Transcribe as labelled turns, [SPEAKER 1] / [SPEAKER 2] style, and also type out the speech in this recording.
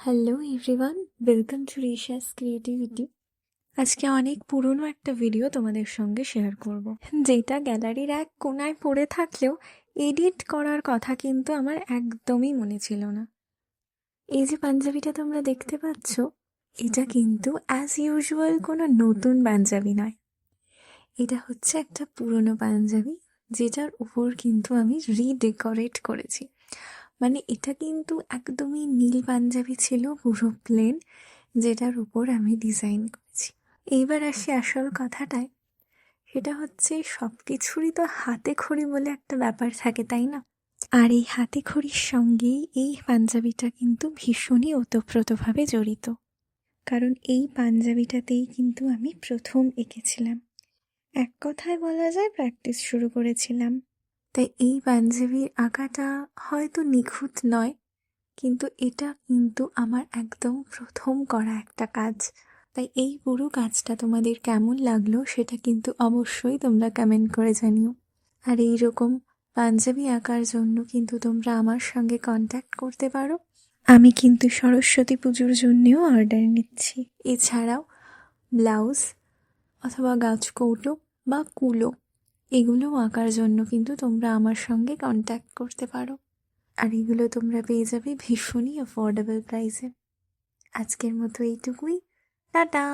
[SPEAKER 1] Hello everyone, welcome to রিশাস creativity. আজকে অনেক পুরনো একটা ভিডিও তোমাদের সঙ্গে শেয়ার করব, যেটা গ্যালারির এক কোনায় পড়ে থাকলেও এডিট করার কথা কিন্তু আমার একদমই মনে ছিল না। এই যে পাঞ্জাবিটা তোমরা দেখতে পাচ্ছ, এটা কিন্তু অ্যাজ ইউজুয়াল কোনো নতুন পাঞ্জাবি নয়। এটা হচ্ছে একটা পুরনো পাঞ্জাবি, যেটার উপর কিন্তু আমি রিডেকোরেট করেছি। মানে এটা কিন্তু একদমই নীল পাঞ্জাবি ছিল, পুরো প্লেন, যেটার উপর আমি ডিজাইন করেছি। এইবার আসি আসল কথাটায়। সেটা হচ্ছে সব কিছুরই তো হাতে খড়ি বলে একটা ব্যাপার থাকে, তাই না? আর এই হাতে খড়ির সঙ্গেই এই পাঞ্জাবিটা কিন্তু ভীষণই ওতপ্রোতভাবে জড়িত, কারণ এই পাঞ্জাবিটাতেই কিন্তু আমি প্রথম এঁকেছিলাম। এক কথায় বলা যায় প্র্যাকটিস শুরু করেছিলাম। তাই এই পাঞ্জাবির আঁকাটা হয়তো নিখুঁত নয়, কিন্তু এটা কিন্তু আমার একদম প্রথম করা একটা কাজ। তাই এই পুরো কাজটা তোমাদের কেমন লাগলো সেটা কিন্তু অবশ্যই তোমরা কমেন্ট করে জানিও। আর এই রকম পাঞ্জাবি আঁকার জন্য কিন্তু তোমরা আমার সঙ্গে কন্ট্যাক্ট করতে পারো। আমি কিন্তু সরস্বতী পুজোর জন্যেও অর্ডার নিচ্ছি। এছাড়াও ব্লাউজ অথবা গাছকৌটো বা কুলো, এগুলো আঁকার জন্য কিন্তু তোমরা আমার সঙ্গে কন্ট্যাক্ট করতে পারো। আর এগুলো তোমরা পেয়ে যাবে ভীষণই অ্যাফোর্ডেবল প্রাইসে। আজকের মতো এইটুকুই। টাটা।